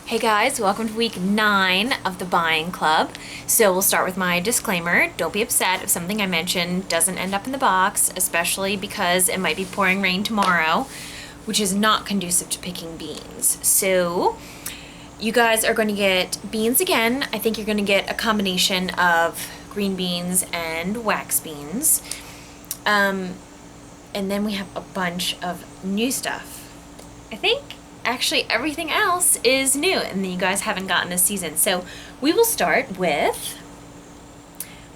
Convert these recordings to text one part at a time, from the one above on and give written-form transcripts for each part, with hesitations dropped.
Hey guys, welcome to week 9 of the buying club. So we'll start with my disclaimer. Don't be upset if something I mentioned doesn't end up in the box, especially because it might be pouring rain tomorrow, which is not conducive to picking beans. So you guys are going to get beans again. I think you're going to get a combination of green beans and wax beans. And then we have a bunch of new stuff. I think actually everything else is new and you guys haven't gotten this season. So we will start with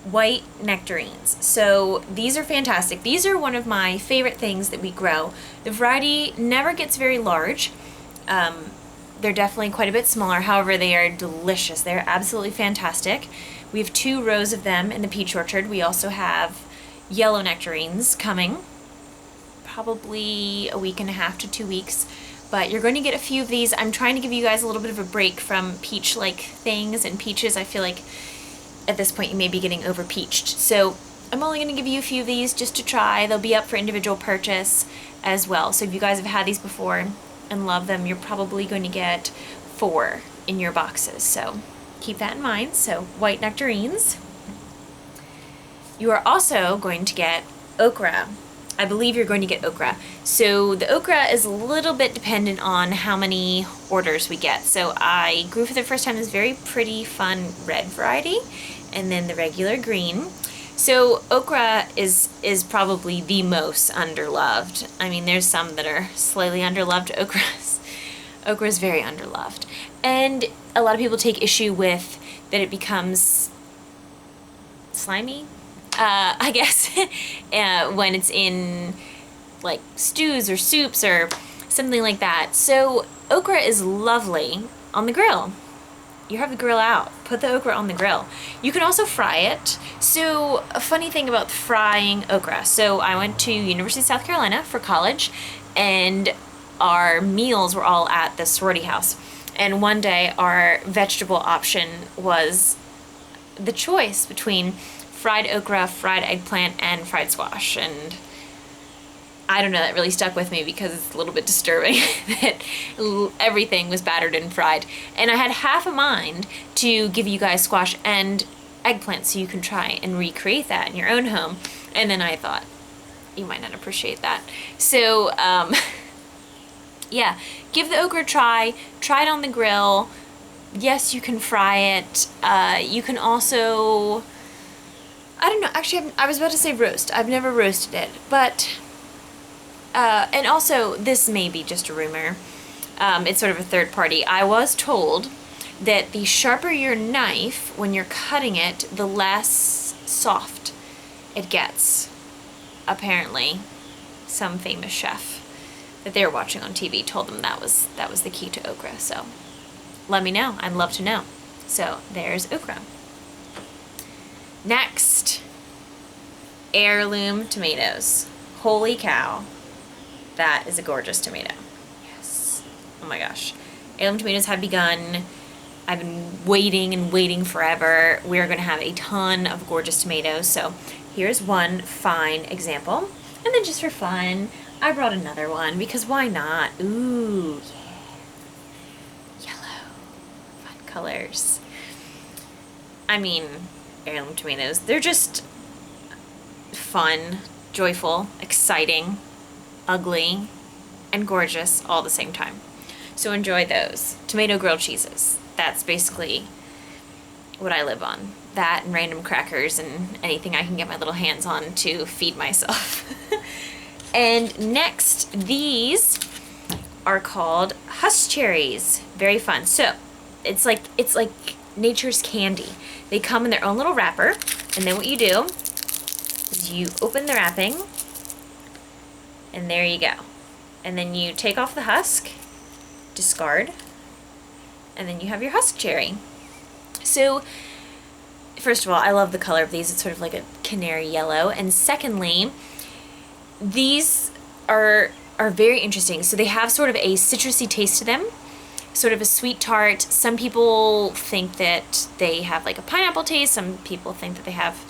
white nectarines. So these are fantastic. These are one of my favorite things that we grow. The variety never gets very large. They're definitely quite a bit smaller. However, they are delicious. They're absolutely fantastic. We have 2 rows of them in the peach orchard. We also have yellow nectarines coming, probably a week and a half to 2 weeks. But you're going to get a few of these. I'm trying to give you guys a little bit of a break from peach-like things and peaches. I feel like at this point you may be getting over-peached. So I'm only going to give you a few of these just to try. They'll be up for individual purchase as well. So if you guys have had these before and love them, you're probably going to get 4 in your boxes. So keep that in mind. So white nectarines. You are also going to get okra. I believe you're going to get okra. So the okra is a little bit dependent on how many orders we get. So I grew for the first time this very pretty, fun red variety, and then the regular green. So okra is probably the most underloved. I mean, there's some that are slightly underloved. Okra is very underloved. And a lot of people take issue with that it becomes slimy, I guess, when it's in like stews or soups or something like that. So okra is lovely on the grill. You have the grill out, put the okra on the grill. You can also fry it. So a funny thing about frying okra. So I went to University of South Carolina for college, and our meals were all at the sorority house. And one day our vegetable option was the choice between fried okra, fried eggplant, and fried squash. And I don't know, that really stuck with me because it's a little bit disturbing that everything was battered and fried. And I had half a mind to give you guys squash and eggplant so you can try and recreate that in your own home. And then I thought, you might not appreciate that. So, yeah, give the okra a try it on the grill. Yes, you can fry it. You can also, I don't know, actually, I was about to say roast. I've never roasted it, but, and also, this may be just a rumor. It's sort of a third party. I was told that the sharper your knife when you're cutting it, the less soft it gets. Apparently, some famous chef that they were watching on TV told them that was the key to okra. So, let me know. I'd love to know. So, there's okra. Next, heirloom tomatoes. Holy cow. That is a gorgeous tomato. Yes. Oh my gosh. Heirloom tomatoes have begun. I've been waiting and waiting forever. We are going to have a ton of gorgeous tomatoes. So here's one fine example. And then just for fun, I brought another one because why not? Ooh, yeah. Yellow. Fun colors. I mean, heirloom tomatoes, they're just fun, joyful, exciting, ugly, and gorgeous all at the same time. So enjoy those. Tomato grilled cheeses. That's basically what I live on. That and random crackers and anything I can get my little hands on to feed myself. And next, these are called husk cherries. Very fun. So it's like nature's candy. They come in their own little wrapper, and then what you do is you open the wrapping, and there you go. And then you take off the husk, discard, and then you have your husk cherry. So, first of all, I love the color of these. It's sort of like a canary yellow. And secondly, these are very interesting. So they have sort of a citrusy taste to them, sort of a sweet tart. Some people think that they have like a pineapple taste. Some people think that they have,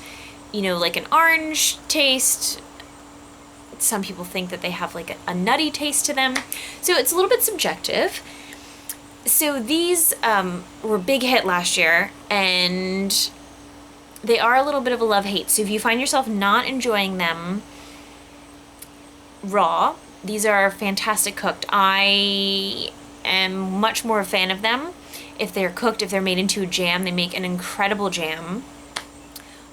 like an orange taste. Some people think that they have like a nutty taste to them. So it's a little bit subjective. So these were a big hit last year, and they are a little bit of a love-hate. So if you find yourself not enjoying them raw, these are fantastic cooked. I am much more a fan of them if they're cooked, if they're made into a jam. They make an incredible jam.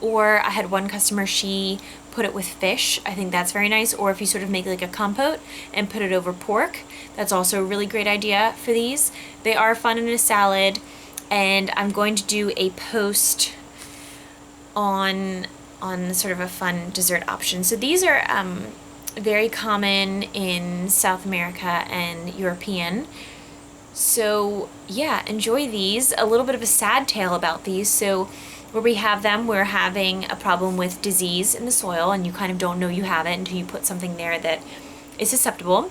Or I had one customer, she put it with fish. I think that's very nice. Or if you sort of make like a compote and put it over pork, that's also a really great idea for these. They are fun in a salad, and I'm going to do a post on sort of a fun dessert option. So these are very common in South America and European. So yeah, enjoy these. A little bit of a sad tale about these. So where we have them, we're having a problem with disease in the soil, and you kind of don't know you have it until you put something there that is susceptible.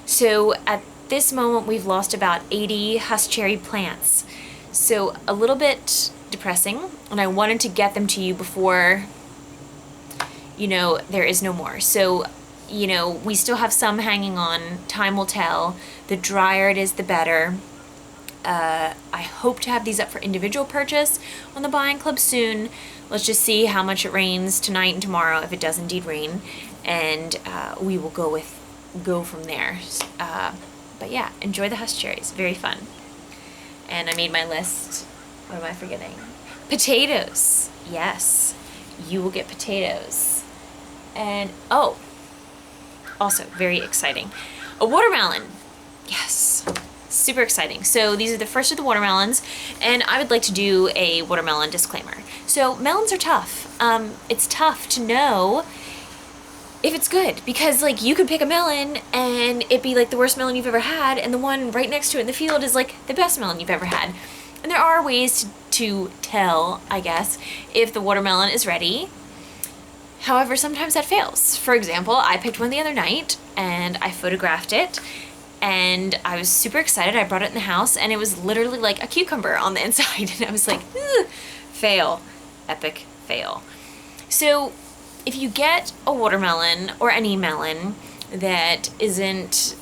So at this moment, we've lost about 80 huskcherry plants. So a little bit depressing, and I wanted to get them to you before, there is no more. So, we still have some hanging on. Time will tell. The drier it is, the better. I hope to have these up for individual purchase on the Buying Club soon. Let's just see how much it rains tonight and tomorrow, if it does indeed rain, and we will go from there. But yeah, enjoy the huskcherries. Very fun. And I made my list. What am I forgetting? Potatoes. Yes, you will get potatoes. And also very exciting, a watermelon. Yes, super exciting. So these are the first of the watermelons, and I would like to do a watermelon disclaimer. So melons are tough. It's tough to know if it's good, because like you could pick a melon and it be like the worst melon you've ever had, and the one right next to it in the field is like the best melon you've ever had. And there are ways to tell, I guess, if the watermelon is ready. However, sometimes that fails. For example, I picked one the other night and I photographed it, and I was super excited. I brought it in the house, and it was literally like a cucumber on the inside, and I was like, fail, epic fail. So if you get a watermelon or any melon that isn't,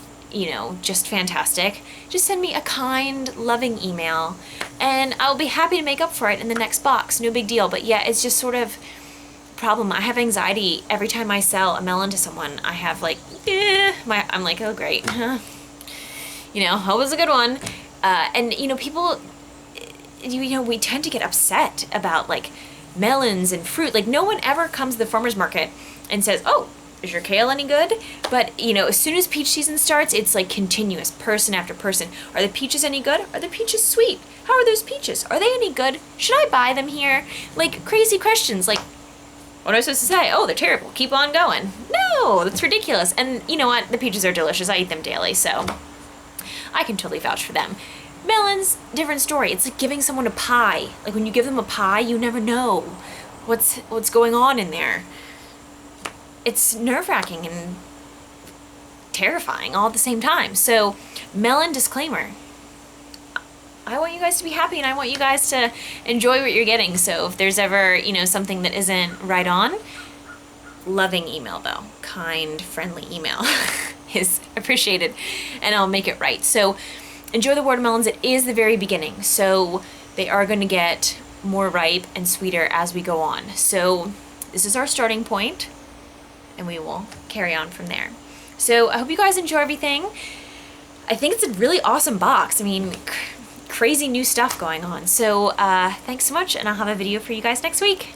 just fantastic, just send me a kind, loving email, and I'll be happy to make up for it in the next box. No big deal. But yeah, it's just sort of problem. I have anxiety every time I sell a melon to someone. I have like, I'm like, oh great, hope was a good one. And people, we tend to get upset about like melons and fruit. Like no one ever comes to the farmer's market and says, oh, is your kale any good? But as soon as peach season starts, it's like continuous, person after person. Are the peaches any good? Are the peaches sweet? How are those peaches? Are they any good? Should I buy them here? Like crazy questions. Like, what am I supposed to say? Oh, they're terrible. Keep on going. No, that's ridiculous. And you know what? The peaches are delicious. I eat them daily, so I can totally vouch for them. Melons, different story. It's like giving someone a pie. Like when you give them a pie, you never know what's going on in there. It's nerve-wracking and terrifying all at the same time. So, melon disclaimer. I want you guys to be happy, and I want you guys to enjoy what you're getting. So if there's ever, something that isn't right on, loving email though, kind, friendly email is appreciated, and I'll make it right. So enjoy the watermelons. It is the very beginning, so they are going to get more ripe and sweeter as we go on. So this is our starting point, and we will carry on from there. So I hope you guys enjoy everything. I think it's a really awesome box. I mean, crazy new stuff going on. So thanks so much, and I'll have a video for you guys next week.